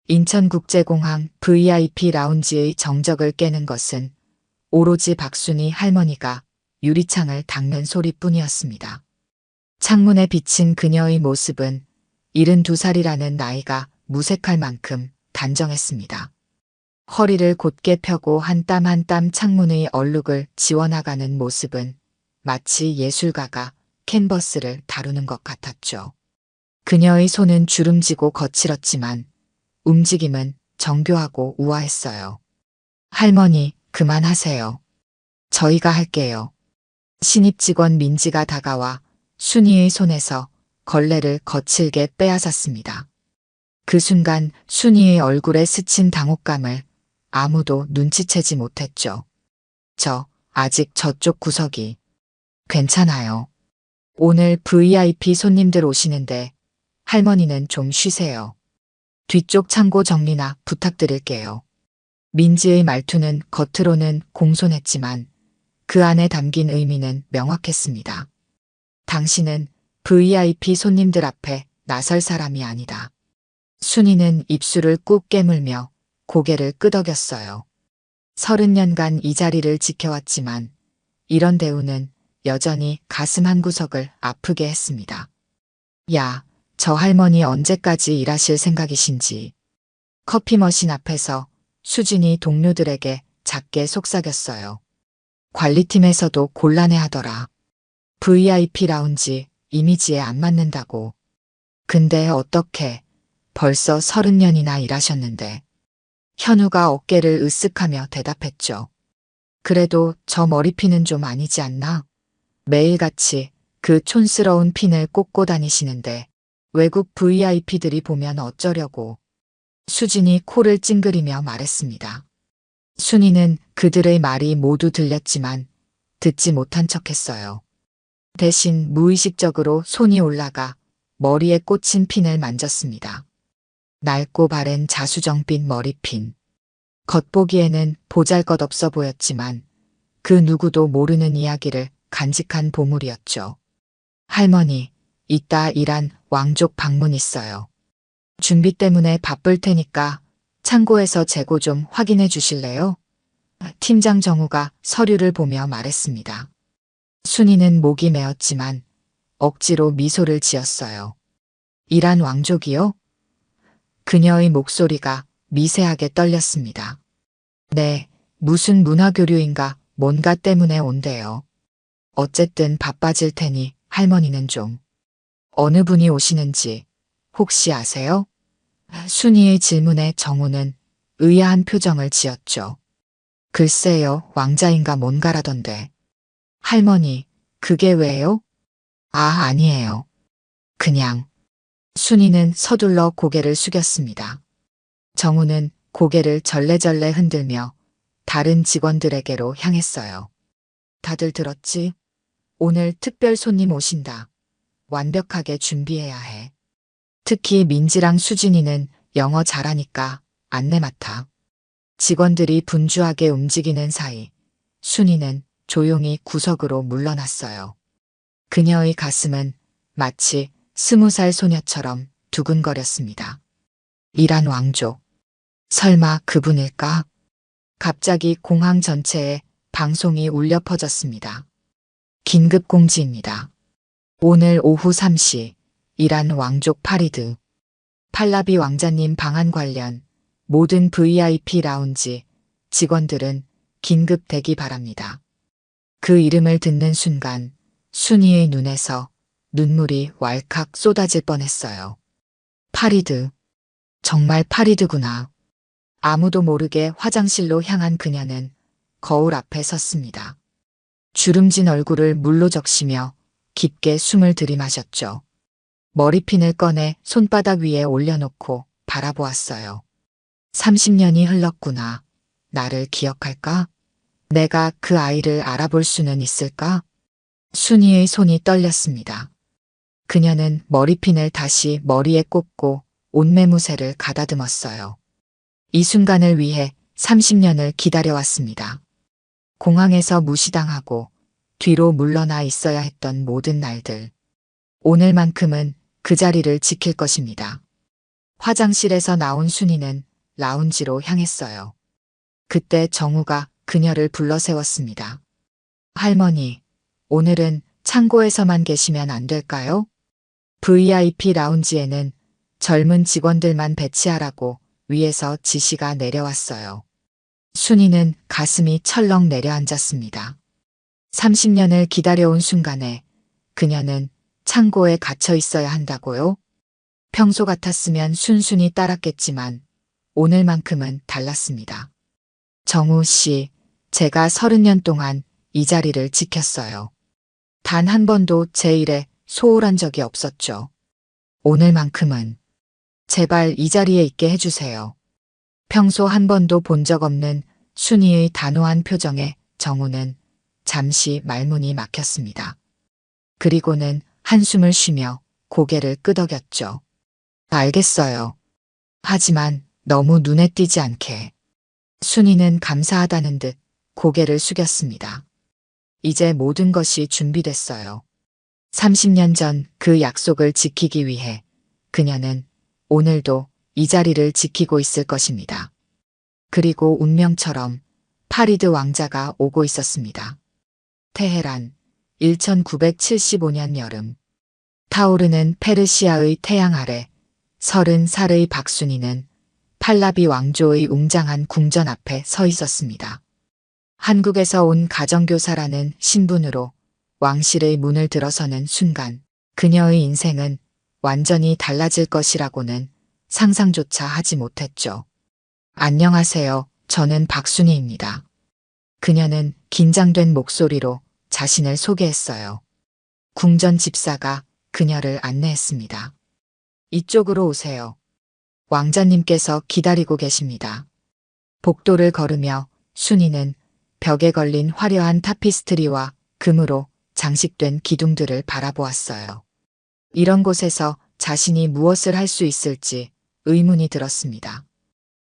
인천국제공항 VIP 라운지의 정적을 깨는 것은 오로지 박순희 할머니가 유리창을 닦는 소리뿐이었습니다. 창문에 비친 그녀의 모습은 72살이라는 나이가 무색할 만큼 단정했습니다. 허리를 곧게 펴고 한 땀 한 땀 창문의 얼룩을 지워나가는 모습은 마치 예술가가 캔버스를 다루는 것 같았죠. 그녀의 손은 주름지고 거칠었지만 움직임은 정교하고 우아했어요. 할머니, 그만하세요. 저희가 할게요. 신입 직원 민지가 다가와 순이의 손에서 걸레를 거칠게 빼앗았습니다. 그 순간 순이의 얼굴에 스친 당혹감을 아무도 눈치채지 못했죠. 아직 저쪽 구석이. 괜찮아요. 오늘 VIP 손님들 오시는데 할머니는 좀 쉬세요. 뒤쪽 창고 정리나 부탁드릴게요. 민지의 말투는 겉으로는 공손했지만 그 안에 담긴 의미는 명확했습니다. 당신은 VIP 손님들 앞에 나설 사람이 아니다. 순이는 입술을 꾹 깨물며 고개를 끄덕였어요. 30년간 이 자리를 지켜왔지만 이런 대우는 여전히 가슴 한구석을 아프게 했습니다. 야, 저 할머니 언제까지 일하실 생각이신지. 커피 머신 앞에서 수진이 동료들에게 작게 속삭였어요. 관리팀에서도 곤란해하더라. VIP 라운지 이미지에 안 맞는다고. 근데 어떻게 벌써 30년이나 일하셨는데. 현우가 어깨를 으쓱하며 대답했죠. 그래도 저 머리핀은 좀 아니지 않나? 매일같이 그 촌스러운 핀을 꽂고 다니시는데 외국 VIP들이 보면 어쩌려고. 수진이 코를 찡그리며 말했습니다. 순이는 그들의 말이 모두 들렸지만 듣지 못한 척했어요. 대신 무의식적으로 손이 올라가 머리에 꽂힌 핀을 만졌습니다. 낡고 바랜 자수정빛 머리핀. 겉보기에는 보잘것없어 보였지만 그 누구도 모르는 이야기를 간직한 보물이었죠. 할머니, 이따 일한 왕족 방문 있어요. 준비 때문에 바쁠 테니까 창고에서 재고 좀 확인해 주실래요? 팀장 정우가 서류를 보며 말했습니다. 순이는 목이 메었지만 억지로 미소를 지었어요. 일한 왕족이요? 그녀의 목소리가 미세하게 떨렸습니다. 네, 무슨 문화교류인가 뭔가 때문에 온대요. 어쨌든 바빠질 테니 할머니는 좀. 어느 분이 오시는지 혹시 아세요? 순이의 질문에 정우는 의아한 표정을 지었죠. 글쎄요, 왕자인가 뭔가라던데. 할머니, 그게 왜요? 아니에요. 그냥. 순이는 서둘러 고개를 숙였습니다. 정우는 고개를 절레절레 흔들며 다른 직원들에게로 향했어요. 다들 들었지? 오늘 특별 손님 오신다. 완벽하게 준비해야 해. 특히 민지랑 수진이는 영어 잘하니까 안내 맡아. 직원들이 분주하게 움직이는 사이 순이는 조용히 구석으로 물러났어요. 그녀의 가슴은 마치 20살 소녀처럼 두근거렸습니다. 일한 왕족. 설마 그분일까? 갑자기 공항 전체에 방송이 울려 퍼졌습니다. 긴급 공지입니다. 오늘 오후 3시 이란 왕족 파리드. 팔라비 왕자님 방한 관련 모든 VIP 라운지 직원들은 긴급 대기 바랍니다. 그 이름을 듣는 순간 순이의 눈에서 눈물이 왈칵 쏟아질 뻔했어요. 파리드. 정말 파리드구나. 아무도 모르게 화장실로 향한 그녀는 거울 앞에 섰습니다. 주름진 얼굴을 물로 적시며 깊게 숨을 들이마셨죠. 머리핀을 꺼내 손바닥 위에 올려놓고 바라보았어요. 30년이 흘렀구나. 나를 기억할까? 내가 그 아이를 알아볼 수는 있을까? 순이의 손이 떨렸습니다. 그녀는 머리핀을 다시 머리에 꽂고 옷매무새를 가다듬었어요. 이 순간을 위해 30년을 기다려왔습니다. 공항에서 무시당하고 뒤로 물러나 있어야 했던 모든 날들. 오늘만큼은 그 자리를 지킬 것입니다. 화장실에서 나온 순이는 라운지로 향했어요. 그때 정우가 그녀를 불러 세웠습니다. 할머니, 오늘은 창고에서만 계시면 안 될까요? VIP 라운지에는 젊은 직원들만 배치하라고 위에서 지시가 내려왔어요. 순이는 가슴이 철렁 내려앉았습니다. 30년을 기다려온 순간에 그녀는 창고에 갇혀 있어야 한다고요? 평소 같았으면 순순히 따랐겠지만 오늘만큼은 달랐습니다. 정우 씨, 제가 30년 동안 이 자리를 지켰어요. 단 한 번도 제 일에 소홀한 적이 없었죠. 오늘만큼은 제발 이 자리에 있게 해주세요. 평소 한 번도 본 적 없는 순이의 단호한 표정에 정우는 잠시 말문이 막혔습니다. 그리고는 한숨을 쉬며 고개를 끄덕였죠. 알겠어요. 하지만 너무 눈에 띄지 않게. 순이는 감사하다는 듯 고개를 숙였습니다. 이제 모든 것이 준비됐어요. 30년 전 그 약속을 지키기 위해 그녀는 오늘도 이 자리를 지키고 있을 것입니다. 그리고 운명처럼 파리드 왕자가 오고 있었습니다. 테헤란, 1975년 여름. 타오르는 페르시아의 태양 아래 30살의 박순이는 팔라비 왕조의 웅장한 궁전 앞에 서 있었습니다. 한국에서 온 가정교사라는 신분으로 왕실의 문을 들어서는 순간 그녀의 인생은 완전히 달라질 것이라고는 상상조차 하지 못했죠. 안녕하세요. 저는 박순희입니다. 그녀는 긴장된 목소리로 자신을 소개했어요. 궁전 집사가 그녀를 안내했습니다. 이쪽으로 오세요. 왕자님께서 기다리고 계십니다. 복도를 걸으며 순이는 벽에 걸린 화려한 타피스트리와 금으로 장식된 기둥들을 바라보았어요. 이런 곳에서 자신이 무엇을 할 수 있을지 의문이 들었습니다.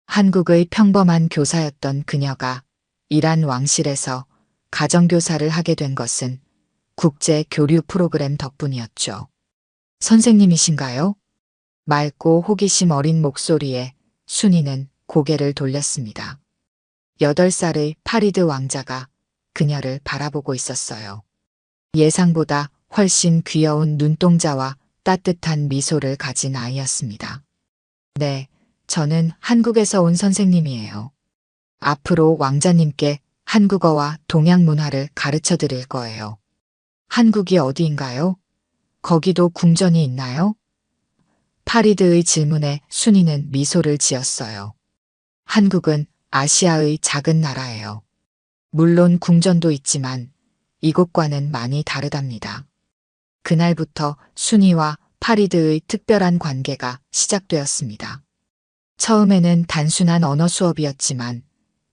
한국의 평범한 교사였던 그녀가 이란 왕실에서 가정교사를 하게 된 것은 국제 교류 프로그램 덕분이었죠. 선생님이신가요? 맑고 호기심 어린 목소리에 순이는 고개를 돌렸습니다. 8살의 파리드 왕자가 그녀를 바라보고 있었어요. 예상보다 훨씬 귀여운 눈동자와 따뜻한 미소를 가진 아이였습니다. 네, 저는 한국에서 온 선생님이에요. 앞으로 왕자님께 한국어와 동양 문화를 가르쳐 드릴 거예요. 한국이 어디인가요? 거기도 궁전이 있나요? 파리드의 질문에 순이는 미소를 지었어요. 한국은 아시아의 작은 나라예요. 물론 궁전도 있지만 이곳과는 많이 다르답니다. 그날부터 순이와 파리드의 특별한 관계가 시작되었습니다. 처음에는 단순한 언어 수업이었지만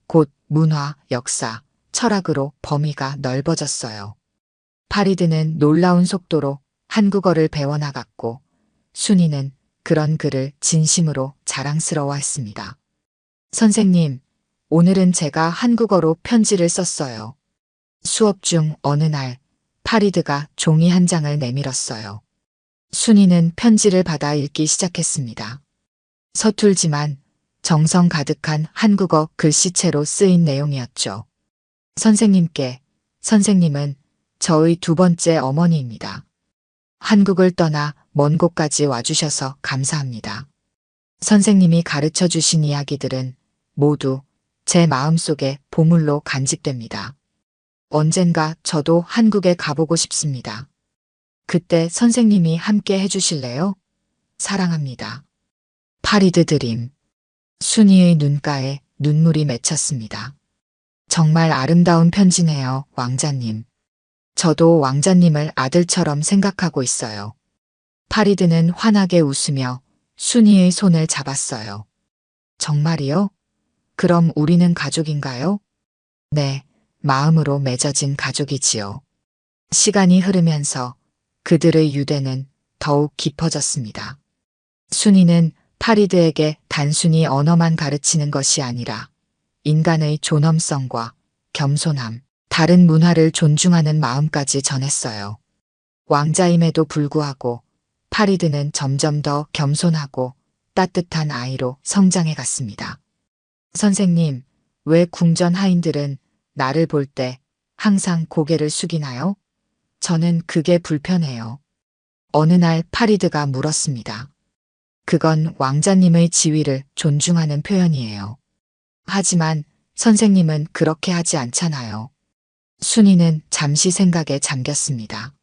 곧 문화, 역사, 철학으로 범위가 넓어졌어요. 파리드는 놀라운 속도로 한국어를 배워나갔고 순이는 그런 그를 진심으로 자랑스러워했습니다. 선생님, 오늘은 제가 한국어로 편지를 썼어요. 수업 중 어느 날 파리드가 종이 한 장을 내밀었어요. 순이는 편지를 받아 읽기 시작했습니다. 서툴지만 정성 가득한 한국어 글씨체로 쓰인 내용이었죠. 선생님께, 선생님은 저의 두 번째 어머니입니다. 한국을 떠나 먼 곳까지 와주셔서 감사합니다. 선생님이 가르쳐 주신 이야기들은 모두 제 마음속에 보물로 간직됩니다. 언젠가 저도 한국에 가보고 싶습니다. 그때 선생님이 함께 해주실래요? 사랑합니다. 파리드 드림. 순이의 눈가에 눈물이 맺혔습니다. 정말 아름다운 편지네요, 왕자님. 저도 왕자님을 아들처럼 생각하고 있어요. 파리드는 환하게 웃으며 순이의 손을 잡았어요. 정말이요? 그럼 우리는 가족인가요? 네, 마음으로 맺어진 가족이지요. 시간이 흐르면서 그들의 유대는 더욱 깊어졌습니다. 순이는 파리드에게 단순히 언어만 가르치는 것이 아니라 인간의 존엄성과 겸손함, 다른 문화를 존중하는 마음까지 전했어요. 왕자임에도 불구하고 파리드는 점점 더 겸손하고 따뜻한 아이로 성장해 갔습니다. 선생님, 왜 궁전 하인들은 나를 볼 때 항상 고개를 숙이나요? 저는 그게 불편해요. 어느 날 파리드가 물었습니다. 그건 왕자님의 지위를 존중하는 표현이에요. 하지만 선생님은 그렇게 하지 않잖아요. 순이는 잠시 생각에 잠겼습니다.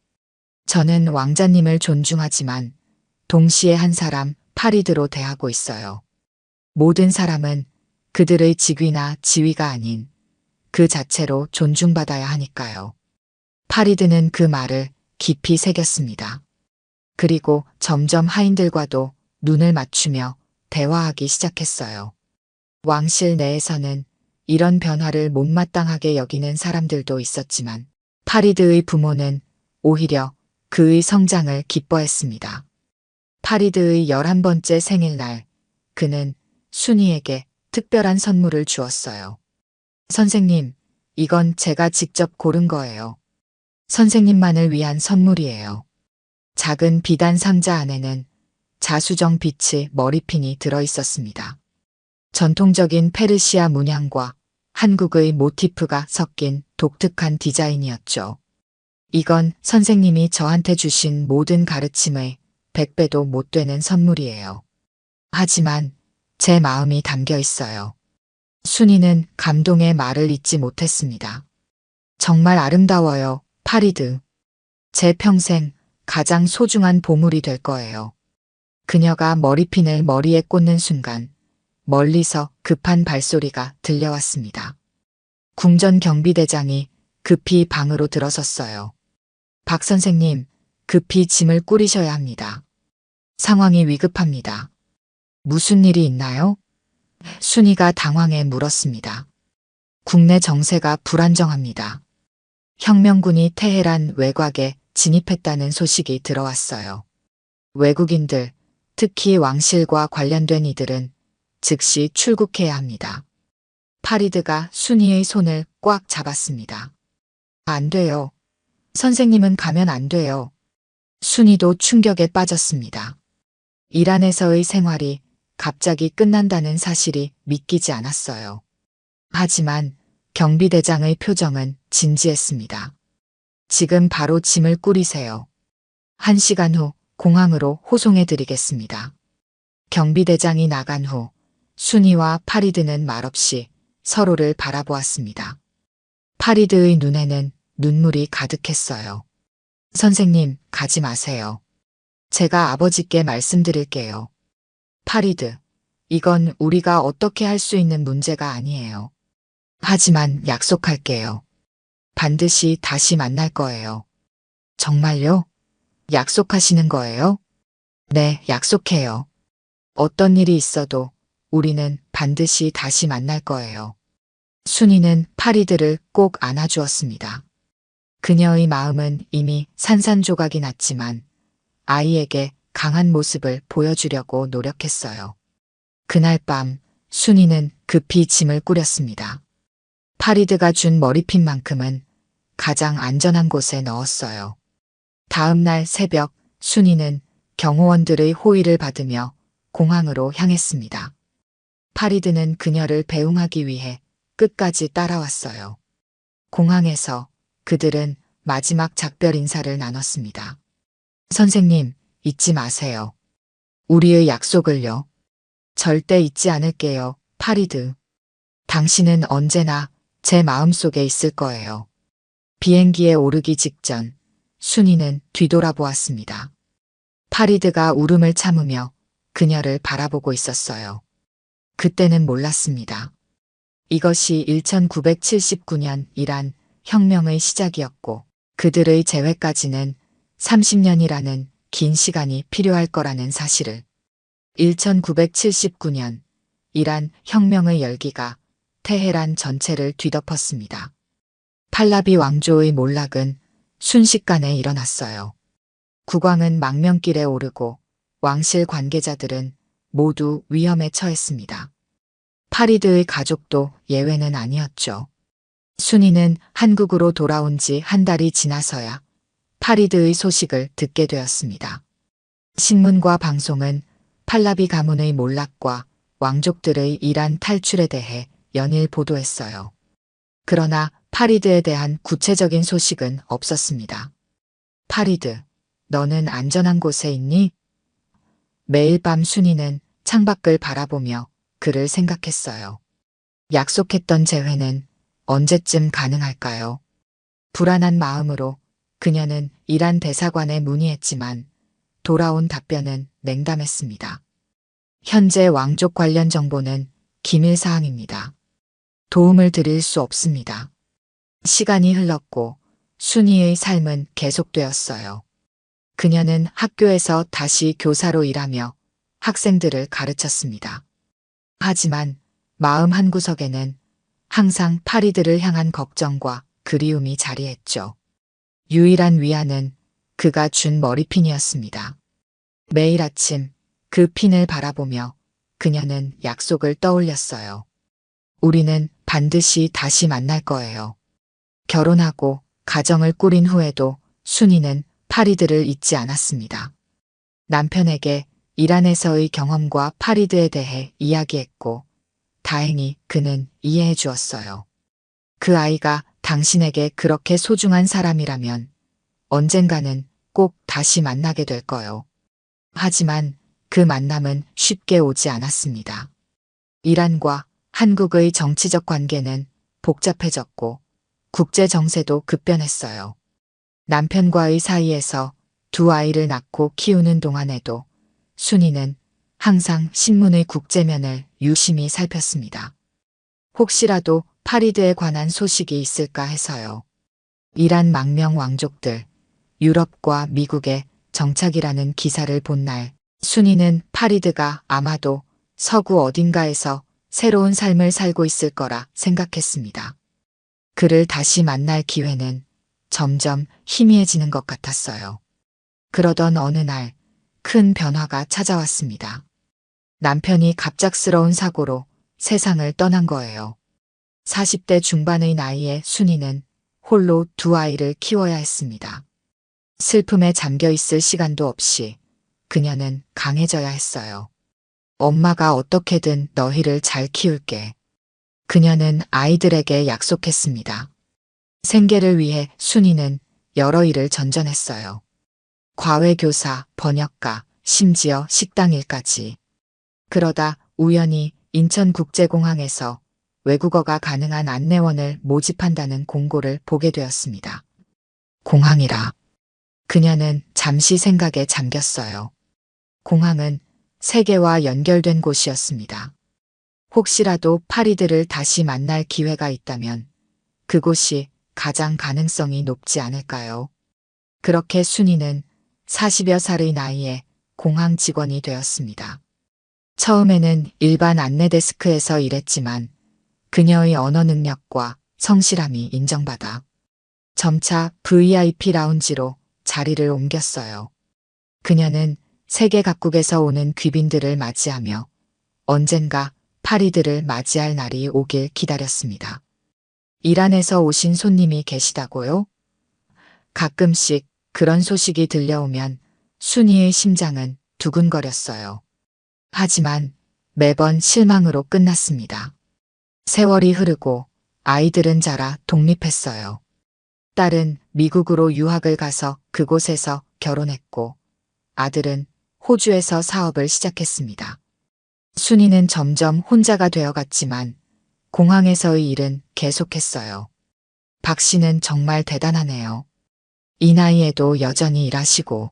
저는 왕자님을 존중하지만 동시에 한 사람 파리드로 대하고 있어요. 모든 사람은 그들의 직위나 지위가 아닌 그 자체로 존중받아야 하니까요. 파리드는 그 말을 깊이 새겼습니다. 그리고 점점 하인들과도 눈을 맞추며 대화하기 시작했어요. 왕실 내에서는 이런 변화를 못마땅하게 여기는 사람들도 있었지만 파리드의 부모는 오히려 그의 성장을 기뻐했습니다. 파리드의 11번째 생일날 그는 순이에게 특별한 선물을 주었어요. 선생님, 이건 제가 직접 고른 거예요. 선생님만을 위한 선물이에요. 작은 비단 상자 안에는 자수정 빛의 머리핀이 들어 있었습니다. 전통적인 페르시아 문양과 한국의 모티프가 섞인 독특한 디자인이었죠. 이건 선생님이 저한테 주신 모든 가르침의 100배도 못 되는 선물이에요. 하지만 제 마음이 담겨 있어요. 순이는 감동의 말을 잇지 못했습니다. 정말 아름다워요, 파리드. 제 평생 가장 소중한 보물이 될 거예요. 그녀가 머리핀을 머리에 꽂는 순간 멀리서 급한 발소리가 들려왔습니다. 궁전 경비대장이 급히 방으로 들어섰어요. 박 선생님, 급히 짐을 꾸리셔야 합니다. 상황이 위급합니다. 무슨 일이 있나요? 순이가 당황해 물었습니다. 국내 정세가 불안정합니다. 혁명군이 테헤란 외곽에 진입했다는 소식이 들어왔어요. 외국인들, 특히 왕실과 관련된 이들은 즉시 출국해야 합니다. 파리드가 순이의 손을 꽉 잡았습니다. 안 돼요. 선생님은 가면 안 돼요. 순이도 충격에 빠졌습니다. 이란에서의 생활이 갑자기 끝난다는 사실이 믿기지 않았어요. 하지만 경비대장의 표정은 진지했습니다. 지금 바로 짐을 꾸리세요. 1시간 후 공항으로 호송해 드리겠습니다. 경비대장이 나간 후 순이와 파리드는 말없이 서로를 바라보았습니다. 파리드의 눈에는 눈물이 가득했어요. 선생님, 가지 마세요. 제가 아버지께 말씀드릴게요. 파리드, 이건 우리가 어떻게 할 수 있는 문제가 아니에요. 하지만 약속할게요. 반드시 다시 만날 거예요. 정말요? 약속하시는 거예요? 네, 약속해요. 어떤 일이 있어도 우리는 반드시 다시 만날 거예요. 순이는 파리드를 꼭 안아주었습니다. 그녀의 마음은 이미 산산조각이 났지만 아이에게 강한 모습을 보여주려고 노력했어요. 그날 밤 순이는 급히 짐을 꾸렸습니다. 파리드가 준 머리핀만큼은 가장 안전한 곳에 넣었어요. 다음 날 새벽 순이는 경호원들의 호의를 받으며 공항으로 향했습니다. 파리드는 그녀를 배웅하기 위해 끝까지 따라왔어요. 공항에서 그들은 마지막 작별 인사를 나눴습니다. 선생님, 잊지 마세요. 우리의 약속을요. 절대 잊지 않을게요, 파리드. 당신은 언제나 제 마음속에 있을 거예요. 비행기에 오르기 직전 순이는 뒤돌아보았습니다. 파리드가 울음을 참으며 그녀를 바라보고 있었어요. 그때는 몰랐습니다. 이것이 1979년 이란 혁명의 시작이었고 그들의 재회까지는 30년이라는 긴 시간이 필요할 거라는 사실을. 1979년 이란 혁명의 열기가 테헤란 전체를 뒤덮었습니다. 팔라비 왕조의 몰락은 순식간에 일어났어요. 국왕은 망명길에 오르고 왕실 관계자들은 모두 위험에 처했습니다. 파리드의 가족도 예외는 아니었죠. 순이는 한국으로 돌아온 지 한 달이 지나서야 파리드의 소식을 듣게 되었습니다. 신문과 방송은 팔라비 가문의 몰락과 왕족들의 이란 탈출에 대해 연일 보도했어요. 그러나 파리드에 대한 구체적인 소식은 없었습니다. 파리드, 너는 안전한 곳에 있니? 매일 밤 순이는 창밖을 바라보며 그를 생각했어요. 약속했던 재회는 언제쯤 가능할까요? 불안한 마음으로 그녀는 이란 대사관에 문의했지만 돌아온 답변은 냉담했습니다. 현재 왕족 관련 정보는 기밀 사항입니다. 도움을 드릴 수 없습니다. 시간이 흘렀고 순이의 삶은 계속되었어요. 그녀는 학교에서 다시 교사로 일하며 학생들을 가르쳤습니다. 하지만 마음 한구석에는 항상 파리드를 향한 걱정과 그리움이 자리했죠. 유일한 위안은 그가 준 머리핀이었습니다. 매일 아침 그 핀을 바라보며 그녀는 약속을 떠올렸어요. 우리는 반드시 다시 만날 거예요. 결혼하고 가정을 꾸린 후에도 순이는 파리드를 잊지 않았습니다. 남편에게 이란에서의 경험과 파리드에 대해 이야기했고 다행히 그는 이해해 주었어요. 그 아이가 당신에게 그렇게 소중한 사람이라면 언젠가는 꼭 다시 만나게 될 거요. 하지만 그 만남은 쉽게 오지 않았습니다. 이란과 한국의 정치적 관계는 복잡해졌고 국제 정세도 급변했어요. 남편과의 사이에서 두 아이를 낳고 키우는 동안에도 순이는 항상 신문의 국제면을 유심히 살폈습니다. 혹시라도 파리드에 관한 소식이 있을까 해서요. 이란 망명 왕족들, 유럽과 미국의 정착이라는 기사를 본 날, 순이는 파리드가 아마도 서구 어딘가에서 새로운 삶을 살고 있을 거라 생각했습니다. 그를 다시 만날 기회는 점점 희미해지는 것 같았어요. 그러던 어느 날 큰 변화가 찾아왔습니다. 남편이 갑작스러운 사고로 세상을 떠난 거예요. 40대 중반의 나이에 순이는 홀로 두 아이를 키워야 했습니다. 슬픔에 잠겨 있을 시간도 없이 그녀는 강해져야 했어요. 엄마가 어떻게든 너희를 잘 키울게. 그녀는 아이들에게 약속했습니다. 생계를 위해 순이는 여러 일을 전전했어요. 과외교사, 번역가, 심지어 식당 일까지. 그러다 우연히 인천국제공항에서 외국어가 가능한 안내원을 모집한다는 공고를 보게 되었습니다. 공항이라. 그녀는 잠시 생각에 잠겼어요. 공항은 세계와 연결된 곳이었습니다. 혹시라도 파리드를 다시 만날 기회가 있다면 그곳이 가장 가능성이 높지 않을까요? 그렇게 순이는 40여 살의 나이에 공항 직원이 되었습니다. 처음에는 일반 안내데스크에서 일했지만 그녀의 언어 능력과 성실함이 인정받아 점차 VIP 라운지로 자리를 옮겼어요. 그녀는 세계 각국에서 오는 귀빈들을 맞이하며 언젠가 파리드를 맞이할 날이 오길 기다렸습니다. 이란에서 오신 손님이 계시다고요? 가끔씩 그런 소식이 들려오면 순이의 심장은 두근거렸어요. 하지만 매번 실망으로 끝났습니다. 세월이 흐르고 아이들은 자라 독립했어요. 딸은 미국으로 유학을 가서 그곳에서 결혼했고 아들은 호주에서 사업을 시작했습니다. 순이는 점점 혼자가 되어갔지만 공항에서의 일은 계속했어요. 박 씨는 정말 대단하네요. 이 나이에도 여전히 일하시고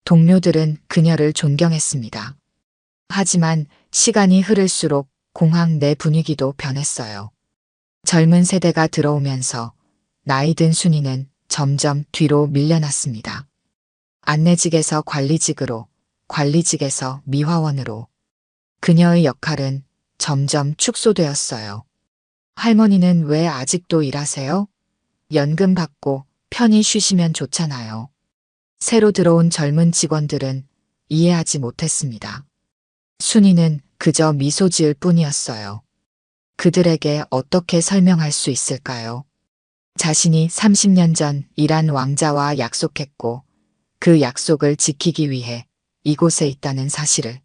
동료들은 그녀를 존경했습니다. 하지만 시간이 흐를수록 공항 내 분위기도 변했어요. 젊은 세대가 들어오면서 나이 든 순이는 점점 뒤로 밀려났습니다. 안내직에서 관리직으로, 관리직에서 미화원으로. 그녀의 역할은 점점 축소되었어요. 할머니는 왜 아직도 일하세요? 연금 받고 편히 쉬시면 좋잖아요. 새로 들어온 젊은 직원들은 이해하지 못했습니다. 순이는 그저 미소 지을 뿐이었어요. 그들에게 어떻게 설명할 수 있을까요? 자신이 30년 전 이란 왕자와 약속했고 그 약속을 지키기 위해 이곳에 있다는 사실을.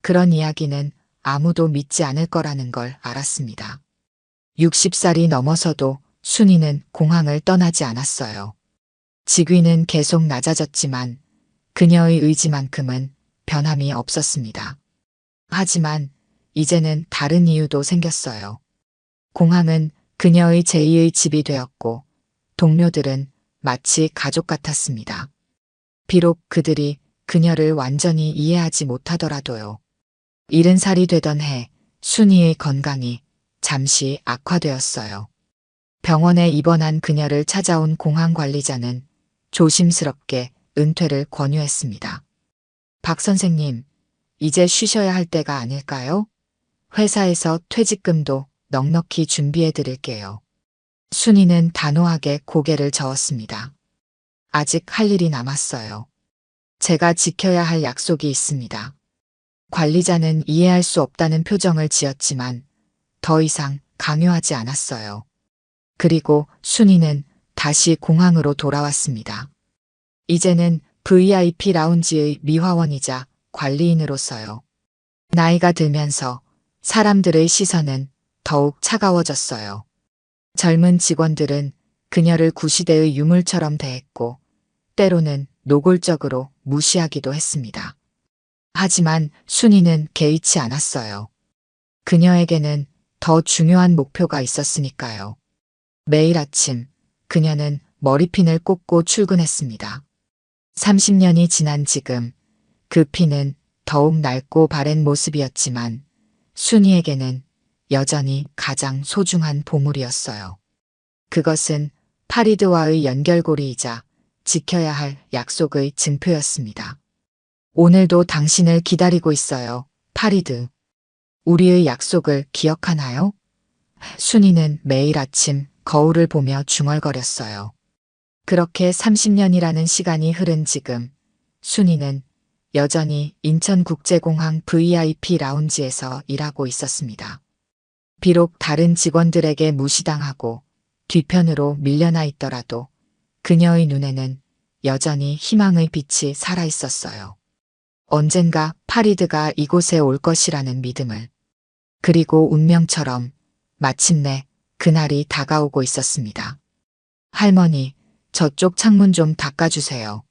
그런 이야기는 아무도 믿지 않을 거라는 걸 알았습니다. 60살이 넘어서도 순이는 공항을 떠나지 않았어요. 직위는 계속 낮아졌지만 그녀의 의지만큼은 변함이 없었습니다. 하지만 이제는 다른 이유도 생겼어요. 공항은 그녀의 제2의 집이 되었고 동료들은 마치 가족 같았습니다. 비록 그들이 그녀를 완전히 이해하지 못하더라도요. 70살이 되던 해 순이의 건강이 잠시 악화되었어요. 병원에 입원한 그녀를 찾아온 공항 관리자는 조심스럽게 은퇴를 권유했습니다. 박 선생님, 이제 쉬셔야 할 때가 아닐까요? 회사에서 퇴직금도 넉넉히 준비해 드릴게요. 순이는 단호하게 고개를 저었습니다. 아직 할 일이 남았어요. 제가 지켜야 할 약속이 있습니다. 관리자는 이해할 수 없다는 표정을 지었지만 더 이상 강요하지 않았어요. 그리고 순이는 다시 공항으로 돌아왔습니다. 이제는 VIP 라운지의 미화원이자 관리인으로서요. 나이가 들면서 사람들의 시선은 더욱 차가워졌어요. 젊은 직원들은 그녀를 구시대의 유물처럼 대했고 때로는 노골적으로 무시하기도 했습니다. 하지만 순이는 개의치 않았어요. 그녀에게는 더 중요한 목표가 있었으니까요. 매일 아침 그녀는 머리핀을 꽂고 출근했습니다. 30년이 지난 지금 그 핀은 더욱 낡고 바랜 모습이었지만 순이에게는 여전히 가장 소중한 보물이었어요. 그것은 파리드와의 연결고리이자 지켜야 할 약속의 증표였습니다. 오늘도 당신을 기다리고 있어요, 파리드. 우리의 약속을 기억하나요? 순이는 매일 아침 거울을 보며 중얼거렸어요. 그렇게 30년이라는 시간이 흐른 지금 순이는 여전히 인천국제공항 VIP 라운지에서 일하고 있었습니다. 비록 다른 직원들에게 무시당하고 뒤편으로 밀려나 있더라도 그녀의 눈에는 여전히 희망의 빛이 살아 있었어요. 언젠가 파리드가 이곳에 올 것이라는 믿음을. 그리고 운명처럼 마침내 그날이 다가오고 있었습니다. 할머니, 저쪽 창문 좀 닦아주세요.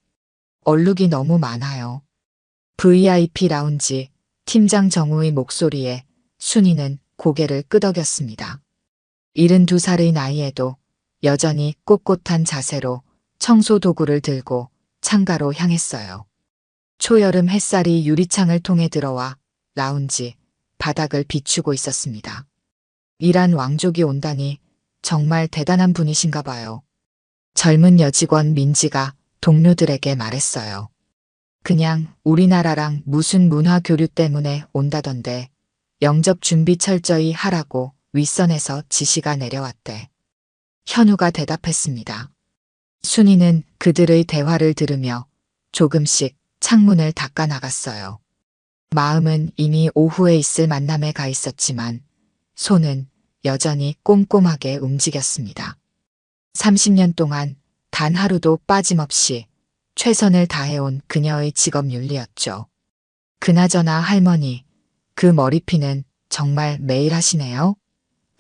얼룩이 너무 많아요. VIP 라운지 팀장 정우의 목소리에 순이는 고개를 끄덕였습니다. 72살의 나이에도 여전히 꼿꼿한 자세로 청소 도구를 들고 창가로 향했어요. 초여름 햇살이 유리창을 통해 들어와 라운지 바닥을 비추고 있었습니다. 이란 왕족이 온다니 정말 대단한 분이신가 봐요. 젊은 여직원 민지가 동료들에게 말했어요. 그냥 우리나라랑 무슨 문화 교류 때문에 온다던데 영접 준비 철저히 하라고 윗선에서 지시가 내려왔대. 현우가 대답했습니다. 순이는 그들의 대화를 들으며 조금씩 창문을 닦아 나갔어요. 마음은 이미 오후에 있을 만남에 가 있었지만 손은 여전히 꼼꼼하게 움직였습니다. 30년 동안 단 하루도 빠짐없이 최선을 다해온 그녀의 직업 윤리였죠. 그나저나 할머니, 그 머리핀은 정말 매일 하시네요?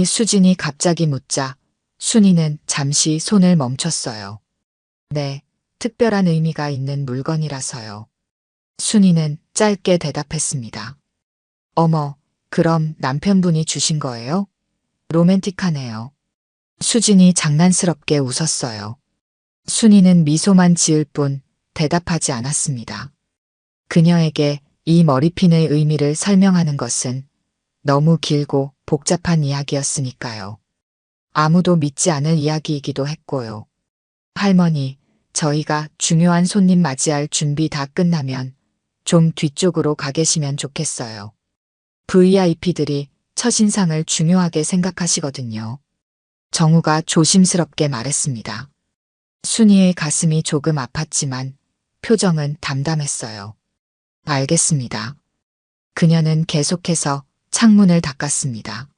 수진이 갑자기 묻자 순이는 잠시 손을 멈췄어요. 네, 특별한 의미가 있는 물건이라서요. 순이는 짧게 대답했습니다. 어머, 그럼 남편분이 주신 거예요? 로맨틱하네요. 수진이 장난스럽게 웃었어요. 순이는 미소만 지을 뿐 대답하지 않았습니다. 그녀에게 이 머리핀의 의미를 설명하는 것은 너무 길고 복잡한 이야기였으니까요. 아무도 믿지 않을 이야기이기도 했고요. 할머니, 저희가 중요한 손님 맞이할 준비 다 끝나면 좀 뒤쪽으로 가 계시면 좋겠어요. VIP들이 첫인상을 중요하게 생각하시거든요. 정우가 조심스럽게 말했습니다. 순이의 가슴이 조금 아팠지만 표정은 담담했어요. 알겠습니다. 그녀는 계속해서 창문을 닦았습니다.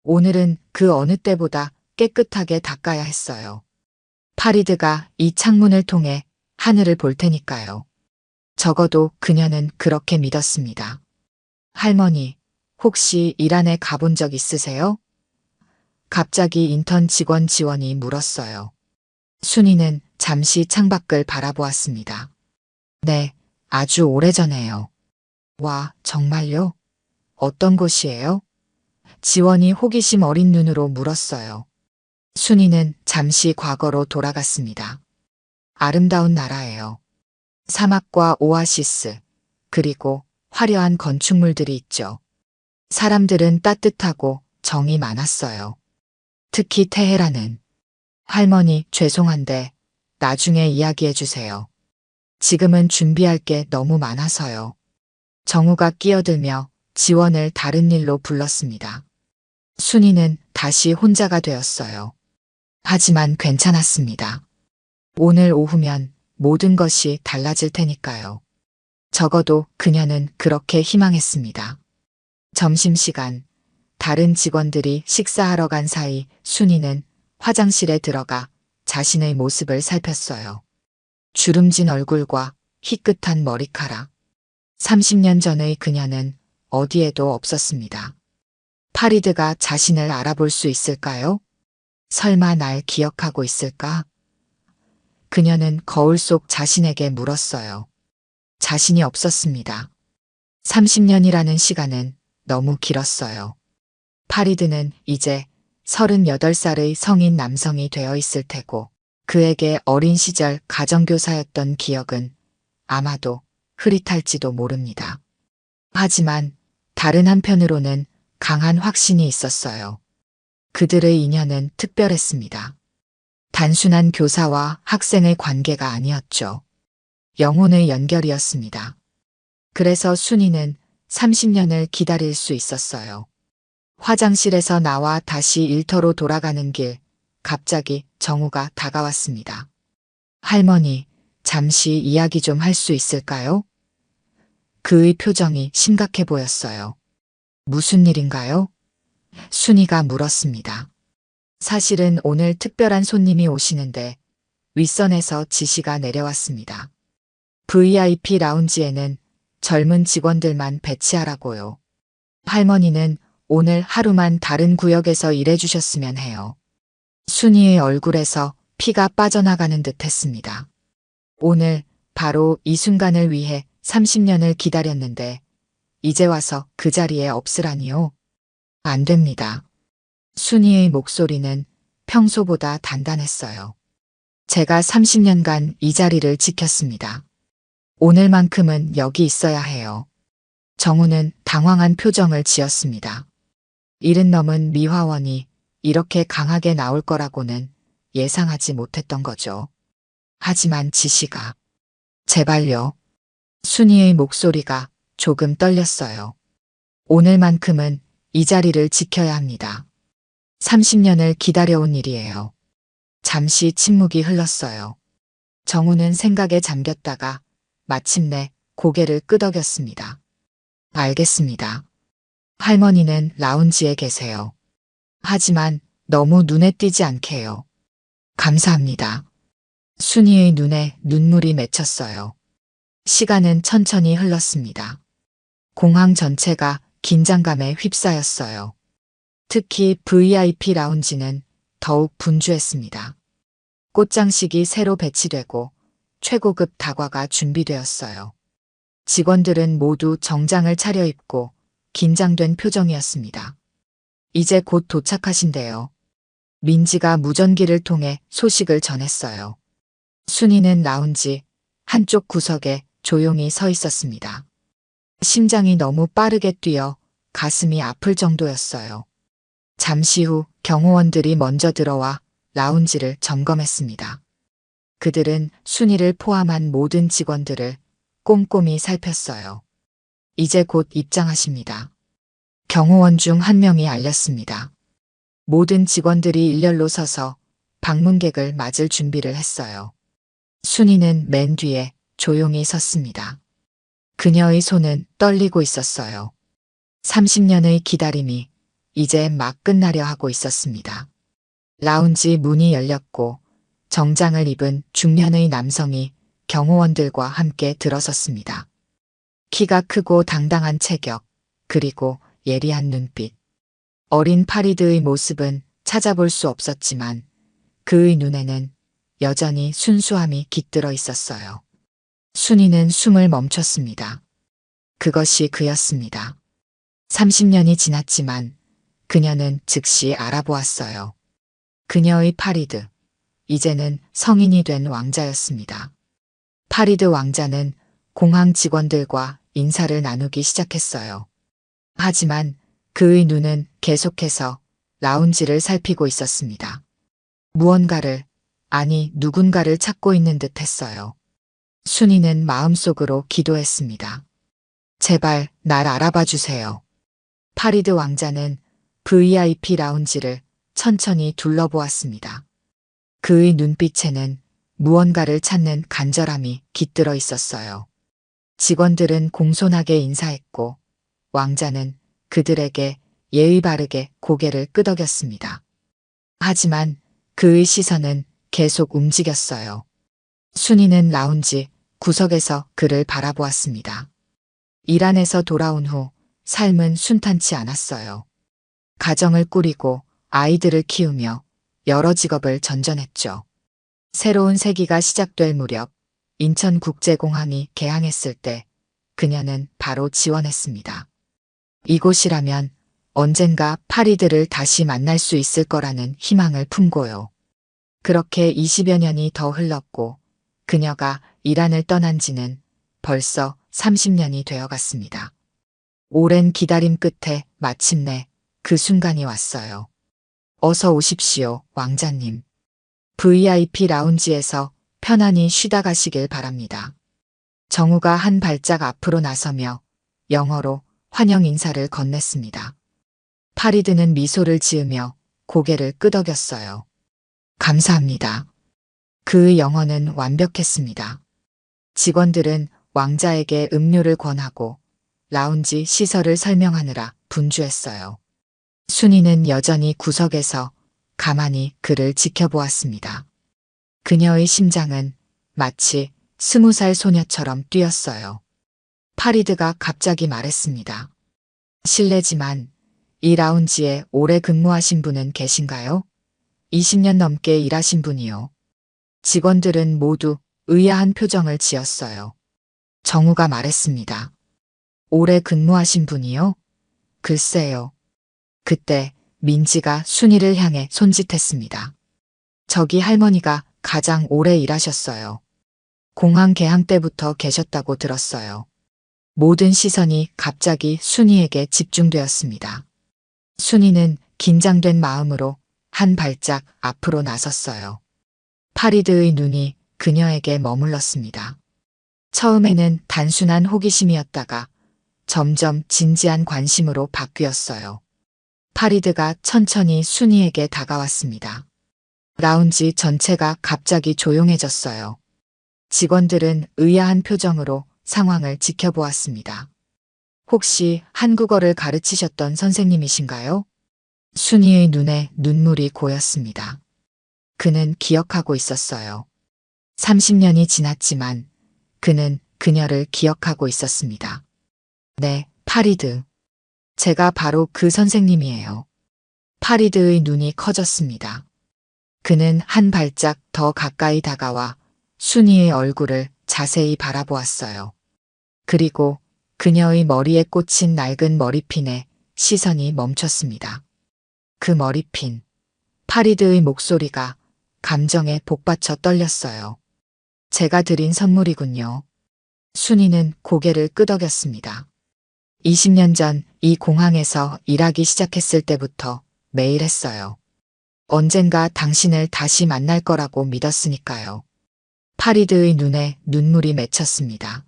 오늘은 그 어느 때보다 깨끗하게 닦아야 했어요. 파리드가 이 창문을 통해 하늘을 볼 테니까요. 적어도 그녀는 그렇게 믿었습니다. 할머니, 혹시 이란에 가본 적 있으세요? 갑자기 인턴 직원 지원이 물었어요. 순이는 잠시 창밖을 바라보았습니다. 네, 아주 오래전에요. 와, 정말요? 어떤 곳이에요? 지원이 호기심 어린 눈으로 물었어요. 순이는 잠시 과거로 돌아갔습니다. 아름다운 나라예요. 사막과 오아시스, 그리고 화려한 건축물들이 있죠. 사람들은 따뜻하고 정이 많았어요. 특히 테헤란은. 할머니, 죄송한데 나중에 이야기해 주세요. 지금은 준비할 게 너무 많아서요. 정우가 끼어들며 지원을 다른 일로 불렀습니다. 순이는 다시 혼자가 되었어요. 하지만 괜찮았습니다. 오늘 오후면 모든 것이 달라질 테니까요. 적어도 그녀는 그렇게 희망했습니다. 점심시간, 다른 직원들이 식사하러 간 사이 순이는 화장실에 들어가 자신의 모습을 살폈어요. 주름진 얼굴과 희끗한 머리카락. 30년 전의 그녀는 어디에도 없었습니다. 파리드가 자신을 알아볼 수 있을까요? 설마 날 기억하고 있을까? 그녀는 거울 속 자신에게 물었어요. 자신이 없었습니다. 30년이라는 시간은 너무 길었어요. 파리드는 이제 38살의 성인 남성이 되어 있을 테고 그에게 어린 시절 가정교사였던 기억은 아마도 흐릿할지도 모릅니다. 하지만 다른 한편으로는 강한 확신이 있었어요. 그들의 인연은 특별했습니다. 단순한 교사와 학생의 관계가 아니었죠. 영혼의 연결이었습니다. 그래서 순이는 30년을 기다릴 수 있었어요. 화장실에서 나와 다시 일터로 돌아가는 길, 갑자기 정우가 다가왔습니다. 할머니, 잠시 이야기 좀 할 수 있을까요? 그의 표정이 심각해 보였어요. 무슨 일인가요? 순이가 물었습니다. 사실은 오늘 특별한 손님이 오시는데 윗선에서 지시가 내려왔습니다. VIP 라운지에는 젊은 직원들만 배치하라고요. 할머니는 오늘 하루만 다른 구역에서 일해주셨으면 해요. 순이의 얼굴에서 피가 빠져나가는 듯 했습니다. 오늘 바로 이 순간을 위해 30년을 기다렸는데 이제 와서 그 자리에 없으라니요? 안 됩니다. 순이의 목소리는 평소보다 단단했어요. 제가 30년간 이 자리를 지켰습니다. 오늘만큼은 여기 있어야 해요. 정우는 당황한 표정을 지었습니다. 일은 넘은 미화원이 이렇게 강하게 나올 거라고는 예상하지 못했던 거죠. 하지만 지시가. 제발요. 순이의 목소리가 조금 떨렸어요. 오늘만큼은 이 자리를 지켜야 합니다. 30년을 기다려온 일이에요. 잠시 침묵이 흘렀어요. 정우는 생각에 잠겼다가 마침내 고개를 끄덕였습니다. 알겠습니다. 할머니는 라운지에 계세요. 하지만 너무 눈에 띄지 않게요. 감사합니다. 순이의 눈에 눈물이 맺혔어요. 시간은 천천히 흘렀습니다. 공항 전체가 긴장감에 휩싸였어요. 특히 VIP 라운지는 더욱 분주했습니다. 꽃장식이 새로 배치되고 최고급 다과가 준비되었어요. 직원들은 모두 정장을 차려입고 긴장된 표정이었습니다. 이제 곧 도착하신대요. 민지가 무전기를 통해 소식을 전했어요. 순이는 라운지 한쪽 구석에 조용히 서 있었습니다. 심장이 너무 빠르게 뛰어 가슴이 아플 정도였어요. 잠시 후 경호원들이 먼저 들어와 라운지를 점검했습니다. 그들은 순이를 포함한 모든 직원들을 꼼꼼히 살폈어요. 이제 곧 입장하십니다. 경호원 중 한 명이 알렸습니다. 모든 직원들이 일렬로 서서 방문객을 맞을 준비를 했어요. 순이는 맨 뒤에 조용히 섰습니다. 그녀의 손은 떨리고 있었어요. 30년의 기다림이 이제 막 끝나려 하고 있었습니다. 라운지 문이 열렸고 정장을 입은 중년의 남성이 경호원들과 함께 들어섰습니다. 키가 크고 당당한 체격, 그리고 예리한 눈빛. 어린 파리드의 모습은 찾아볼 수 없었지만 그의 눈에는 여전히 순수함이 깃들어 있었어요. 순이는 숨을 멈췄습니다. 그것이 그였습니다. 30년이 지났지만 그녀는 즉시 알아보았어요. 그녀의 파리드, 이제는 성인이 된 왕자였습니다. 파리드 왕자는 공항 직원들과 인사를 나누기 시작했어요. 하지만 그의 눈은 계속해서 라운지를 살피고 있었습니다. 무언가를, 아니 누군가를 찾고 있는 듯 했어요. 순이는 마음속으로 기도했습니다. 제발 날 알아봐 주세요. 파리드 왕자는 VIP 라운지를 천천히 둘러보았습니다. 그의 눈빛에는 무언가를 찾는 간절함이 깃들어 있었어요. 직원들은 공손하게 인사했고 왕자는 그들에게 예의 바르게 고개를 끄덕였습니다. 하지만 그의 시선은 계속 움직였어요. 순이는 라운지 구석에서 그를 바라보았습니다. 이란에서 돌아온 후 삶은 순탄치 않았어요. 가정을 꾸리고 아이들을 키우며 여러 직업을 전전했죠. 새로운 세기가 시작될 무렵 인천국제공항이 개항했을 때 그녀는 바로 지원했습니다. 이곳이라면 언젠가 파리드를 다시 만날 수 있을 거라는 희망을 품고요. 그렇게 20여 년이 더 흘렀고 그녀가 이란을 떠난 지는 벌써 30년이 되어갔습니다. 오랜 기다림 끝에 마침내 그 순간이 왔어요. 어서 오십시오, 왕자님. VIP 라운지에서 편안히 쉬다 가시길 바랍니다. 정우가 한 발짝 앞으로 나서며 영어로 환영 인사를 건넸습니다. 파리드는 미소를 지으며 고개를 끄덕였어요. 감사합니다. 그의 영어는 완벽했습니다. 직원들은 왕자에게 음료를 권하고 라운지 시설을 설명하느라 분주했어요. 순이는 여전히 구석에서 가만히 그를 지켜보았습니다. 그녀의 심장은 마치 20살 소녀처럼 뛰었어요. 파리드가 갑자기 말했습니다. 실례지만 이 라운지에 오래 근무하신 분은 계신가요? 20년 넘게 일하신 분이요. 직원들은 모두 의아한 표정을 지었어요. 정우가 말했습니다. 오래 근무하신 분이요? 글쎄요. 그때 민지가 순이를 향해 손짓했습니다. 저기 할머니가 가장 오래 일하셨어요. 공항 개항 때부터 계셨다고 들었어요. 모든 시선이 갑자기 순이에게 집중되었습니다. 순이는 긴장된 마음으로 한 발짝 앞으로 나섰어요. 파리드의 눈이 그녀에게 머물렀습니다. 처음에는 단순한 호기심이었다가 점점 진지한 관심으로 바뀌었어요. 파리드가 천천히 순이에게 다가왔습니다. 라운지 전체가 갑자기 조용해졌어요. 직원들은 의아한 표정으로 상황을 지켜보았습니다. 혹시 한국어를 가르치셨던 선생님이신가요? 순이의 눈에 눈물이 고였습니다. 그는 기억하고 있었어요. 30년이 지났지만 그는 그녀를 기억하고 있었습니다. 네, 파리드. 제가 바로 그 선생님이에요. 파리드의 눈이 커졌습니다. 그는 한 발짝 더 가까이 다가와 순이의 얼굴을 자세히 바라보았어요. 그리고 그녀의 머리에 꽂힌 낡은 머리핀에 시선이 멈췄습니다. 그 머리핀. 파리드의 목소리가 감정에 복받쳐 떨렸어요. 제가 드린 선물이군요. 순이는 고개를 끄덕였습니다. 20년 전 이 공항에서 일하기 시작했을 때부터 매일 했어요. 언젠가 당신을 다시 만날 거라고 믿었으니까요. 파리드의 눈에 눈물이 맺혔습니다.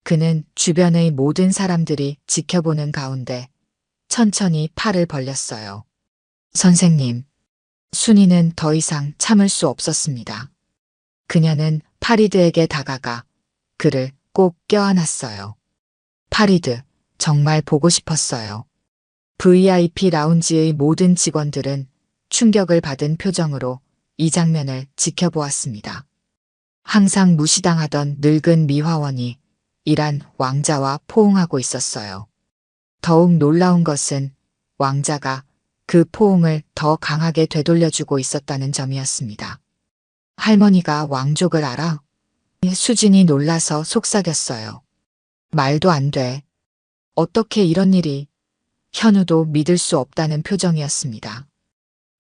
그는 주변의 모든 사람들이 지켜보는 가운데 천천히 팔을 벌렸어요. 선생님. 순이는 더 이상 참을 수 없었습니다. 그녀는 파리드에게 다가가 그를 꼭 껴안았어요. 파리드, 정말 보고 싶었어요. VIP 라운지의 모든 직원들은 충격을 받은 표정으로 이 장면을 지켜보았습니다. 항상 무시당하던 늙은 미화원이 이란 왕자와 포옹하고 있었어요. 더욱 놀라운 것은 왕자가 그 포옹을 더 강하게 되돌려주고 있었다는 점이었습니다. 할머니가 왕족을 알아? 수진이 놀라서 속삭였어요. 말도 안 돼. 어떻게 이런 일이. 현우도 믿을 수 없다는 표정이었습니다.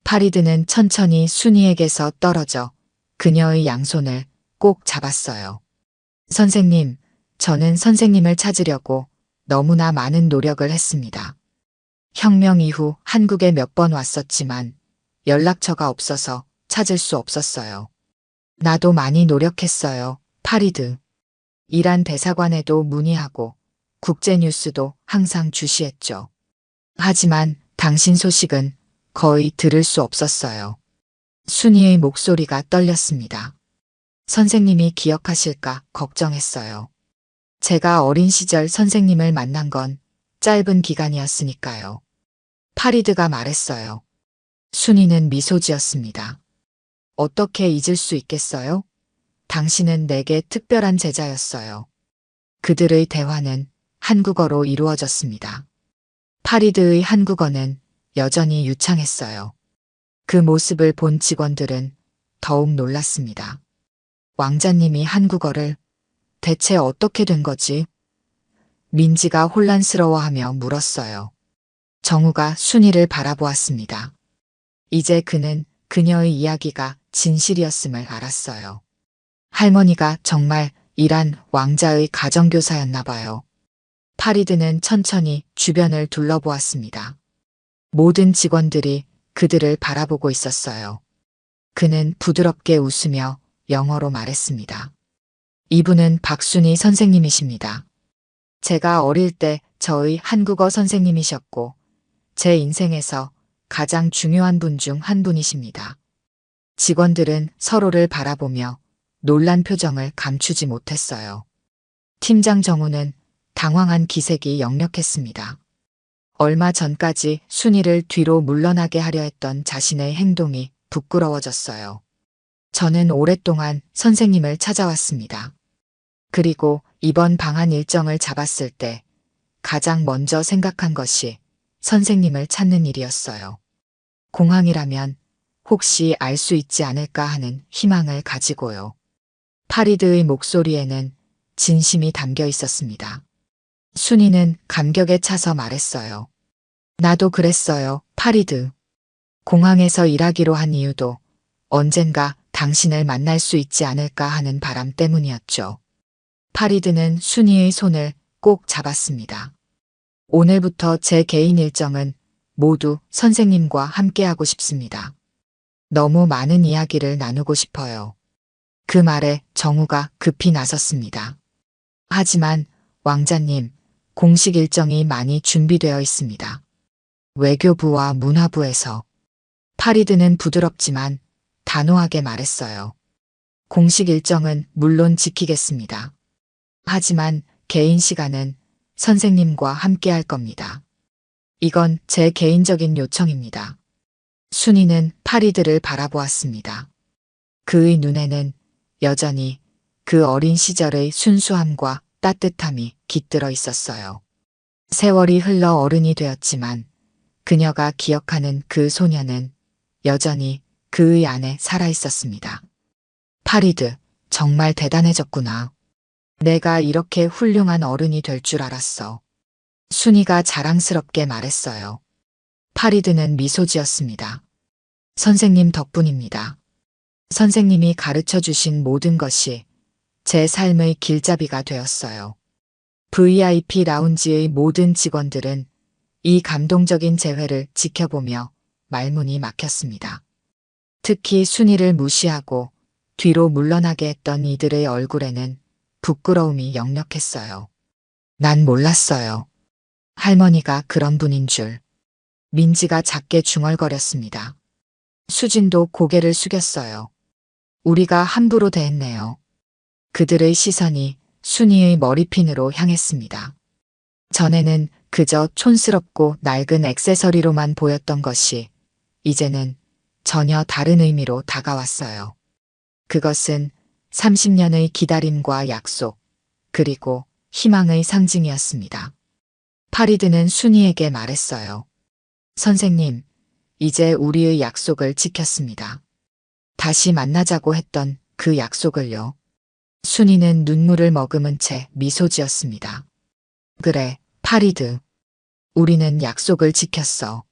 파리드는 천천히 순이에게서 떨어져 그녀의 양손을 꼭 잡았어요. 선생님, 저는 선생님을 찾으려고 너무나 많은 노력을 했습니다. 혁명 이후 한국에 몇 번 왔었지만 연락처가 없어서 찾을 수 없었어요. 나도 많이 노력했어요, 파리드. 이란 대사관에도 문의하고 국제뉴스도 항상 주시했죠. 하지만 당신 소식은 거의 들을 수 없었어요. 순이의 목소리가 떨렸습니다. 선생님이 기억하실까 걱정했어요. 제가 어린 시절 선생님을 만난 건 짧은 기간이었으니까요. 파리드가 말했어요. 순이는 미소 지었습니다. 어떻게 잊을 수 있겠어요? 당신은 내게 특별한 제자였어요. 그들의 대화는 한국어로 이루어졌습니다. 파리드의 한국어는 여전히 유창했어요. 그 모습을 본 직원들은 더욱 놀랐습니다. 왕자님이 한국어를 대체 어떻게 된 거지? 민지가 혼란스러워하며 물었어요. 정우가 순이를 바라보았습니다. 이제 그는 그녀의 이야기가 진실이었음을 알았어요. 할머니가 정말 이란 왕자의 가정교사였나 봐요. 파리드는 천천히 주변을 둘러보았습니다. 모든 직원들이 그들을 바라보고 있었어요. 그는 부드럽게 웃으며 영어로 말했습니다. 이분은 박순희 선생님이십니다. 제가 어릴 때 저의 한국어 선생님이셨고 제 인생에서 가장 중요한 분 중 한 분이십니다. 직원들은 서로를 바라보며 놀란 표정을 감추지 못했어요. 팀장 정우는 당황한 기색이 역력했습니다. 얼마 전까지 순이를 뒤로 물러나게 하려 했던 자신의 행동이 부끄러워졌어요. 저는 오랫동안 선생님을 찾아왔습니다. 그리고 이번 방한 일정을 잡았을 때 가장 먼저 생각한 것이 선생님을 찾는 일이었어요. 공항이라면 혹시 알 수 있지 않을까 하는 희망을 가지고요. 파리드의 목소리에는 진심이 담겨 있었습니다. 순이는 감격에 차서 말했어요. 나도 그랬어요, 파리드. 공항에서 일하기로 한 이유도 언젠가 당신을 만날 수 있지 않을까 하는 바람 때문이었죠. 파리드는 순이의 손을 꼭 잡았습니다. 오늘부터 제 개인 일정은 모두 선생님과 함께하고 싶습니다. 너무 많은 이야기를 나누고 싶어요. 그 말에 정우가 급히 나섰습니다. 하지만 왕자님, 공식 일정이 많이 준비되어 있습니다. 외교부와 문화부에서. 파리드는 부드럽지만 단호하게 말했어요. 공식 일정은 물론 지키겠습니다. 하지만 개인 시간은 선생님과 함께 할 겁니다. 이건 제 개인적인 요청입니다. 순이는 파리드를 바라보았습니다. 그의 눈에는 여전히 그 어린 시절의 순수함과 따뜻함이 깃들어 있었어요. 세월이 흘러 어른이 되었지만 그녀가 기억하는 그 소녀는 여전히 그의 안에 살아 있었습니다. 파리드, 정말 대단해졌구나. 내가 이렇게 훌륭한 어른이 될 줄 알았어. 순이가 자랑스럽게 말했어요. 파리드는 미소 지었습니다. 선생님 덕분입니다. 선생님이 가르쳐 주신 모든 것이 제 삶의 길잡이가 되었어요. VIP 라운지의 모든 직원들은 이 감동적인 재회를 지켜보며 말문이 막혔습니다. 특히 순이를 무시하고 뒤로 물러나게 했던 이들의 얼굴에는 부끄러움이 역력했어요. 난 몰랐어요. 할머니가 그런 분인 줄. 민지가 작게 중얼거렸습니다. 수진도 고개를 숙였어요. 우리가 함부로 대했네요. 그들의 시선이 순이의 머리핀으로 향했습니다. 전에는 그저 촌스럽고 낡은 액세서리로만 보였던 것이 이제는 전혀 다른 의미로 다가왔어요. 그것은 30년의 기다림과 약속, 그리고 희망의 상징이었습니다. 파리드는 순이에게 말했어요. 선생님, 이제 우리의 약속을 지켰습니다. 다시 만나자고 했던 그 약속을요. 순이는 눈물을 머금은 채 미소 지었습니다. 그래, 파리드. 우리는 약속을 지켰어.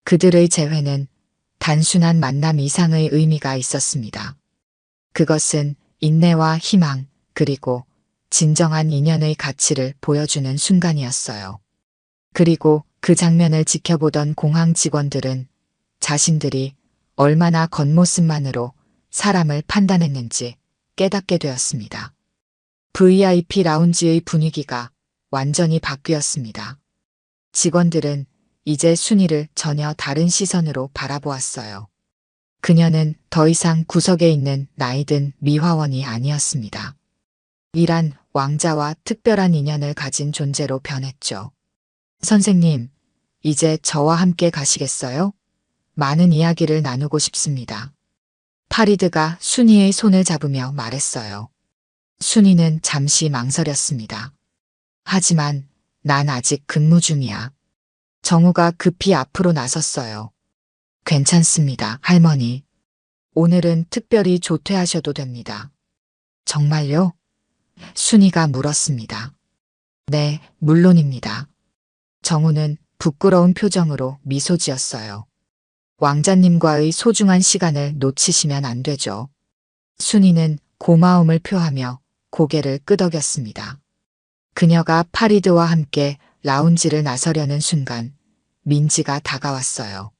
그들의 재회는 단순한 만남 이상의 의미가 있었습니다. 그것은 인내와 희망, 그리고 진정한 인연의 가치를 보여주는 순간이었어요. 그리고 그 장면을 지켜보던 공항 직원들은 자신들이 얼마나 겉모습만으로 사람을 판단했는지 깨닫게 되었습니다. VIP 라운지의 분위기가 완전히 바뀌었습니다. 직원들은 이제 순이를 전혀 다른 시선으로 바라보았어요. 그녀는 더 이상 구석에 있는 나이든 미화원이 아니었습니다. 이란 왕자와 특별한 인연을 가진 존재로 변했죠. 선생님, 이제 저와 함께 가시겠어요? 많은 이야기를 나누고 싶습니다. 파리드가 순이의 손을 잡으며 말했어요. 순이는 잠시 망설였습니다. 하지만 난 아직 근무 중이야. 정우가 급히 앞으로 나섰어요. 괜찮습니다, 할머니. 오늘은 특별히 조퇴하셔도 됩니다. 정말요? 순이가 물었습니다. 네, 물론입니다. 정우는 부끄러운 표정으로 미소 지었어요. 왕자님과의 소중한 시간을 놓치시면 안 되죠. 순이는 고마움을 표하며 고개를 끄덕였습니다. 그녀가 파리드와 함께 라운지를 나서려는 순간 민지가 다가왔어요.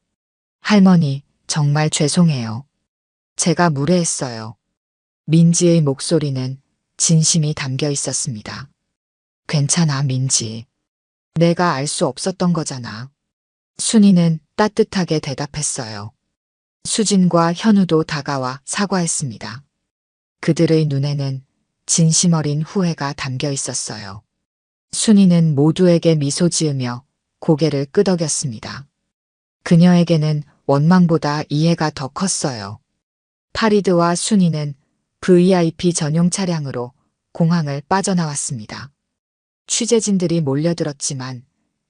할머니, 정말 죄송해요. 제가 무례했어요. 민지의 목소리는 진심이 담겨 있었습니다. 괜찮아, 민지. 내가 알 수 없었던 거잖아. 순이는 따뜻하게 대답했어요. 수진과 현우도 다가와 사과했습니다. 그들의 눈에는 진심 어린 후회가 담겨 있었어요. 순이는 모두에게 미소 지으며 고개를 끄덕였습니다. 그녀에게는 원망보다 이해가 더 컸어요. 파리드와 순이는 VIP 전용 차량으로 공항을 빠져나왔습니다. 취재진들이 몰려들었지만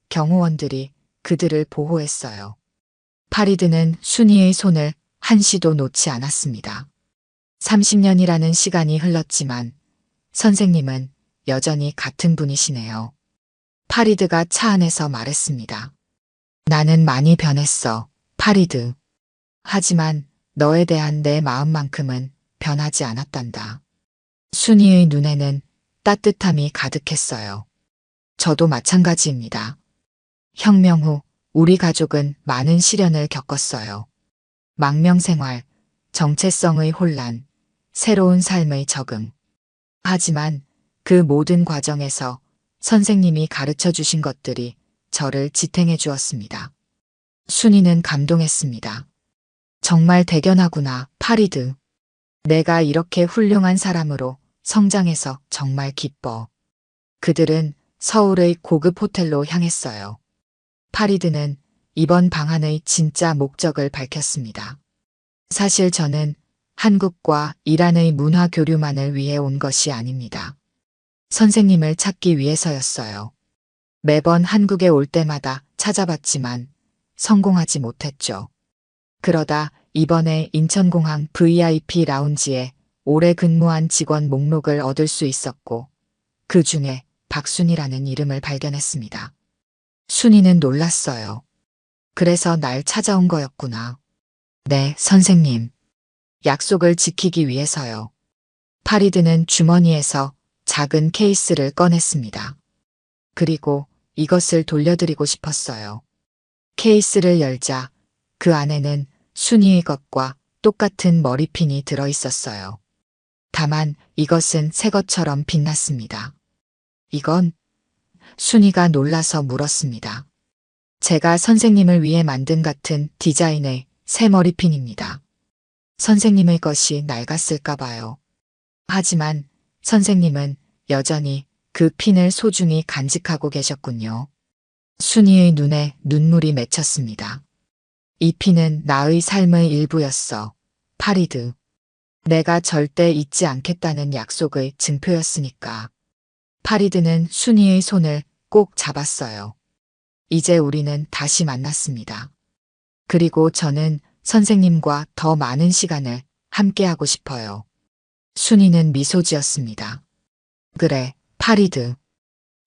경호원들이 그들을 보호했어요. 파리드는 순이의 손을 한시도 놓지 않았습니다. 30년이라는 시간이 흘렀지만 선생님은 여전히 같은 분이시네요. 파리드가 차 안에서 말했습니다. 나는 많이 변했어, 파리드. 하지만 너에 대한 내 마음만큼은 변하지 않았단다. 순이의 눈에는 따뜻함이 가득했어요. 저도 마찬가지입니다. 혁명 후 우리 가족은 많은 시련을 겪었어요. 망명생활, 정체성의 혼란, 새로운 삶의 적응. 하지만 그 모든 과정에서 선생님이 가르쳐 주신 것들이 저를 지탱해 주었습니다. 순이는 감동했습니다. 정말 대견하구나, 파리드. 내가 이렇게 훌륭한 사람으로 성장해서 정말 기뻐. 그들은 서울의 고급 호텔로 향했어요. 파리드는 이번 방한의 진짜 목적을 밝혔습니다. 사실 저는 한국과 이란의 문화 교류만을 위해 온 것이 아닙니다. 선생님을 찾기 위해서였어요. 매번 한국에 올 때마다 찾아봤지만 성공하지 못했죠. 그러다 이번에 인천공항 VIP 라운지에 오래 근무한 직원 목록을 얻을 수 있었고 그 중에 박순이라는 이름을 발견했습니다. 순이는 놀랐어요. 그래서 날 찾아온 거였구나. 네, 선생님. 약속을 지키기 위해서요. 파리드는 주머니에서 작은 케이스를 꺼냈습니다. 그리고 이것을 돌려드리고 싶었어요. 케이스를 열자 그 안에는 순이의 것과 똑같은 머리핀이 들어 있었어요. 다만 이것은 새 것처럼 빛났습니다. 이건? 순이가 놀라서 물었습니다. 제가 선생님을 위해 만든 같은 디자인의 새 머리핀입니다. 선생님의 것이 낡았을까 봐요. 하지만 선생님은 여전히 그 핀을 소중히 간직하고 계셨군요. 순이의 눈에 눈물이 맺혔습니다. 이 핀은 나의 삶의 일부였어, 파리드. 내가 절대 잊지 않겠다는 약속의 증표였으니까. 파리드는 순이의 손을 꼭 잡았어요. 이제 우리는 다시 만났습니다. 그리고 저는 선생님과 더 많은 시간을 함께하고 싶어요. 순이는 미소 지었습니다. 그래, 파리드.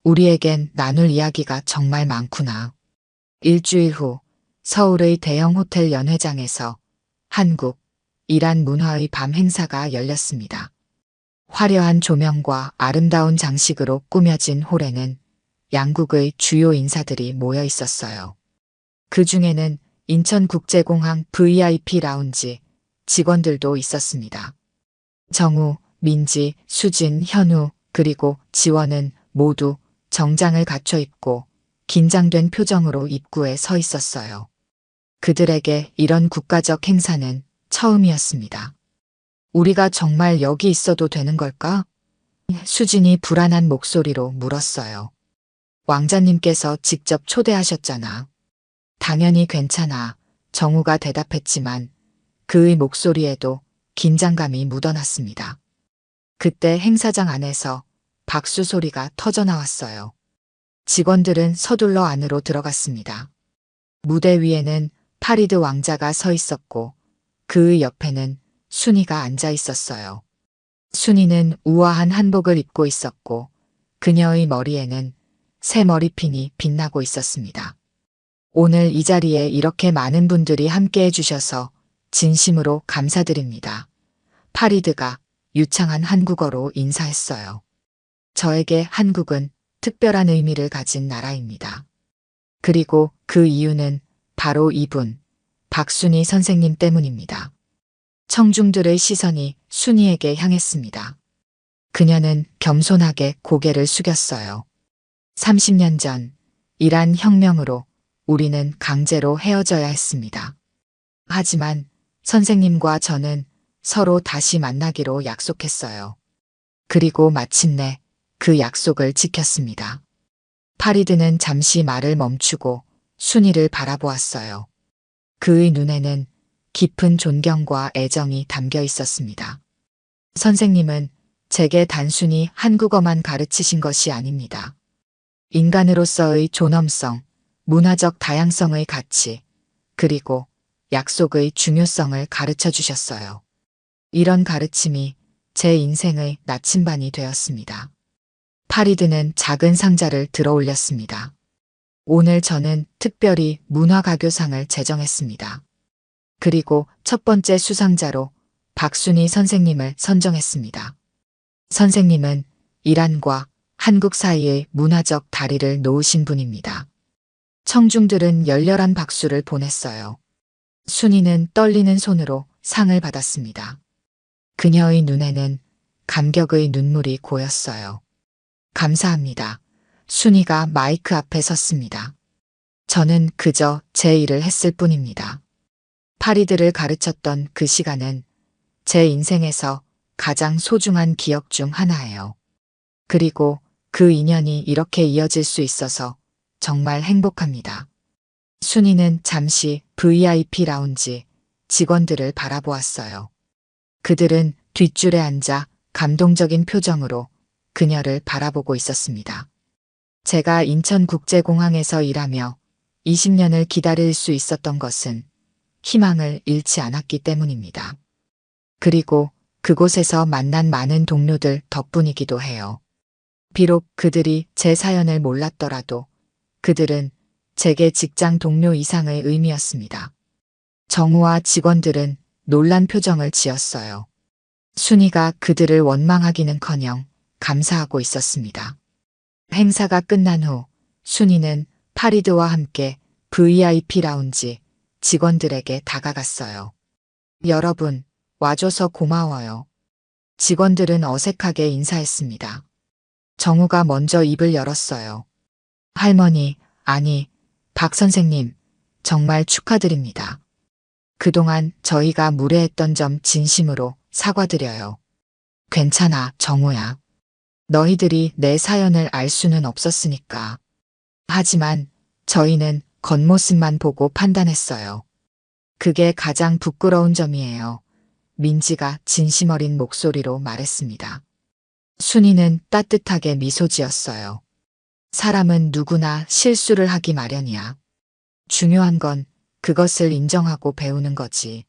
우리에겐 나눌 이야기가 정말 많구나. 일주일 후 서울의 대형 호텔 연회장에서 한국, 이란 문화의 밤 행사가 열렸습니다. 화려한 조명과 아름다운 장식으로 꾸며진 홀에는 양국의 주요 인사들이 모여 있었어요. 그 중에는 인천국제공항 VIP 라운지 직원들도 있었습니다. 정우, 민지, 수진, 현우, 그리고 지원은 모두 정장을 갖춰 입고 긴장된 표정으로 입구에 서 있었어요. 그들에게 이런 국가적 행사는 처음이었습니다. 우리가 정말 여기 있어도 되는 걸까? 수진이 불안한 목소리로 물었어요. 왕자님께서 직접 초대하셨잖아. 당연히 괜찮아. 정우가 대답했지만 그의 목소리에도 긴장감이 묻어났습니다. 그때 행사장 안에서 박수 소리가 터져 나왔어요. 직원들은 서둘러 안으로 들어갔습니다. 무대 위에는 파리드 왕자가 서 있었고 그의 옆에는 순이가 앉아 있었어요. 순이는 우아한 한복을 입고 있었고 그녀의 머리에는 새 머리핀이 빛나고 있었습니다. 오늘 이 자리에 이렇게 많은 분들이 함께해 주셔서 진심으로 감사드립니다. 파리드가 유창한 한국어로 인사했어요. 저에게 한국은 특별한 의미를 가진 나라입니다. 그리고 그 이유는 바로 이분, 박순이 선생님 때문입니다. 청중들의 시선이 순이에게 향했습니다. 그녀는 겸손하게 고개를 숙였어요. 30년 전 이란 혁명으로 우리는 강제로 헤어져야 했습니다. 하지만 선생님과 저는 서로 다시 만나기로 약속했어요. 그리고 마침내 그 약속을 지켰습니다. 파리드는 잠시 말을 멈추고 순이를 바라보았어요. 그의 눈에는 깊은 존경과 애정이 담겨 있었습니다. 선생님은 제게 단순히 한국어만 가르치신 것이 아닙니다. 인간으로서의 존엄성, 문화적 다양성의 가치, 그리고 약속의 중요성을 가르쳐 주셨어요. 이런 가르침이 제 인생의 나침반이 되었습니다. 파리드는 작은 상자를 들어 올렸습니다. 오늘 저는 특별히 문화가교상을 제정했습니다. 그리고 첫 번째 수상자로 박순이 선생님을 선정했습니다. 선생님은 이란과 한국 사이의 문화적 다리를 놓으신 분입니다. 청중들은 열렬한 박수를 보냈어요. 순이는 떨리는 손으로 상을 받았습니다. 그녀의 눈에는 감격의 눈물이 고였어요. 감사합니다. 순이가 마이크 앞에 섰습니다. 저는 그저 제 일을 했을 뿐입니다. 파리드를 가르쳤던 그 시간은 제 인생에서 가장 소중한 기억 중 하나예요. 그리고 그 인연이 이렇게 이어질 수 있어서 정말 행복합니다. 순이는 잠시 VIP 라운지 직원들을 바라보았어요. 그들은 뒷줄에 앉아 감동적인 표정으로 그녀를 바라보고 있었습니다. 제가 인천국제공항에서 일하며 20년을 기다릴 수 있었던 것은 희망을 잃지 않았기 때문입니다. 그리고 그곳에서 만난 많은 동료들 덕분이기도 해요. 비록 그들이 제 사연을 몰랐더라도 그들은 제게 직장 동료 이상의 의미였습니다. 정우와 직원들은 놀란 표정을 지었어요. 순이가 그들을 원망하기는커녕 감사하고 있었습니다. 행사가 끝난 후 순이는 파리드와 함께 VIP 라운지 직원들에게 다가갔어요. 여러분, 와줘서 고마워요. 직원들은 어색하게 인사했습니다. 정우가 먼저 입을 열었어요. 할머니, 아니, 박 선생님, 정말 축하드립니다. 그동안 저희가 무례했던 점 진심으로 사과드려요. 괜찮아, 정우야. 너희들이 내 사연을 알 수는 없었으니까. 하지만 저희는 겉모습만 보고 판단했어요. 그게 가장 부끄러운 점이에요. 민지가 진심 어린 목소리로 말했습니다. 순이는 따뜻하게 미소 지었어요. 사람은 누구나 실수를 하기 마련이야. 중요한 건 그것을 인정하고 배우는 거지.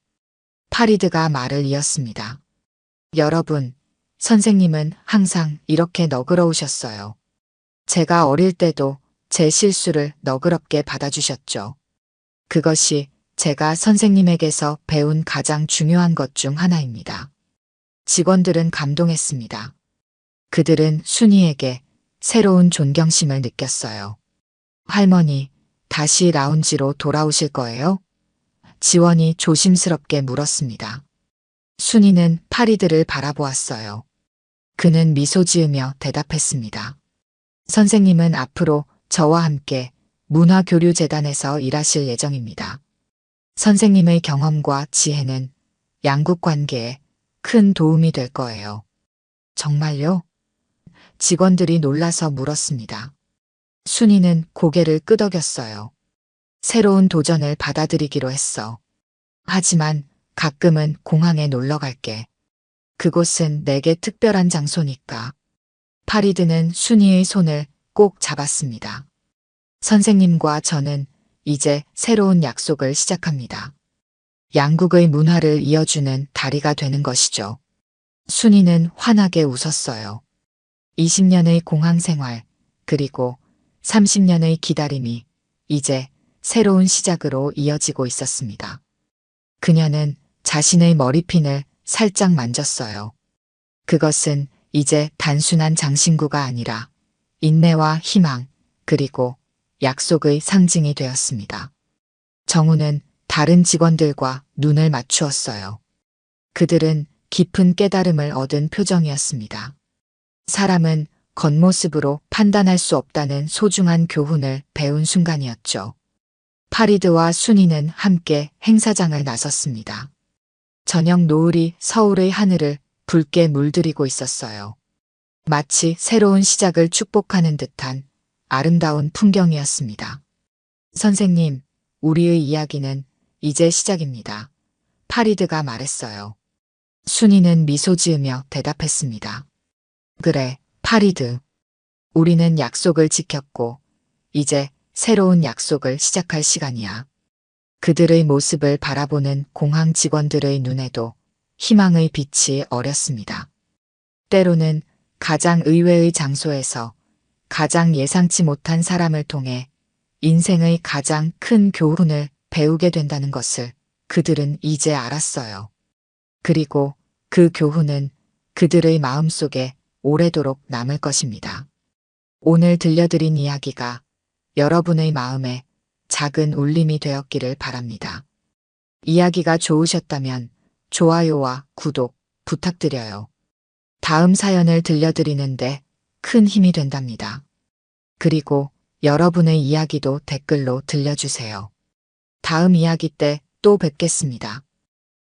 파리드가 말을 이었습니다. 여러분, 선생님은 항상 이렇게 너그러우셨어요. 제가 어릴 때도 제 실수를 너그럽게 받아주셨죠. 그것이 제가 선생님에게서 배운 가장 중요한 것 중 하나입니다. 직원들은 감동했습니다. 그들은 순이에게 새로운 존경심을 느꼈어요. 할머니, 다시 라운지로 돌아오실 거예요? 지원이 조심스럽게 물었습니다. 순이는 파리드를 바라보았어요. 그는 미소 지으며 대답했습니다. 선생님은 앞으로 저와 함께 문화교류재단에서 일하실 예정입니다. 선생님의 경험과 지혜는 양국 관계에 큰 도움이 될 거예요. 정말요? 직원들이 놀라서 물었습니다. 순이는 고개를 끄덕였어요. 새로운 도전을 받아들이기로 했어. 하지만 가끔은 공항에 놀러 갈게. 그곳은 내게 특별한 장소니까. 파리드는 순이의 손을 꼭 잡았습니다. 선생님과 저는 이제 새로운 약속을 시작합니다. 양국의 문화를 이어주는 다리가 되는 것이죠. 순이는 환하게 웃었어요. 20년의 공항 생활, 그리고 30년의 기다림이 이제 새로운 시작으로 이어지고 있었습니다. 그녀는 자신의 머리핀을 살짝 만졌어요. 그것은 이제 단순한 장신구가 아니라 인내와 희망, 그리고 약속의 상징이 되었습니다. 정우는 다른 직원들과 눈을 맞추었어요. 그들은 깊은 깨달음을 얻은 표정이었습니다. 사람은 겉모습으로 판단할 수 없다는 소중한 교훈을 배운 순간이었죠. 파리드와 순이는 함께 행사장을 나섰습니다. 저녁 노을이 서울의 하늘을 붉게 물들이고 있었어요. 마치 새로운 시작을 축복하는 듯한 아름다운 풍경이었습니다. 선생님, 우리의 이야기는 이제 시작입니다. 파리드가 말했어요. 순이는 미소 지으며 대답했습니다. 그래, 파리드. 우리는 약속을 지켰고, 이제 새로운 약속을 시작할 시간이야. 그들의 모습을 바라보는 공항 직원들의 눈에도 희망의 빛이 어렸습니다. 때로는 가장 의외의 장소에서 가장 예상치 못한 사람을 통해 인생의 가장 큰 교훈을 배우게 된다는 것을 그들은 이제 알았어요. 그리고 그 교훈은 그들의 마음속에 오래도록 남을 것입니다. 오늘 들려드린 이야기가 여러분의 마음에 작은 울림이 되었기를 바랍니다. 이야기가 좋으셨다면 좋아요와 구독 부탁드려요. 다음 사연을 들려드리는데 큰 힘이 된답니다. 그리고 여러분의 이야기도 댓글로 들려주세요. 다음 이야기 때 또 뵙겠습니다.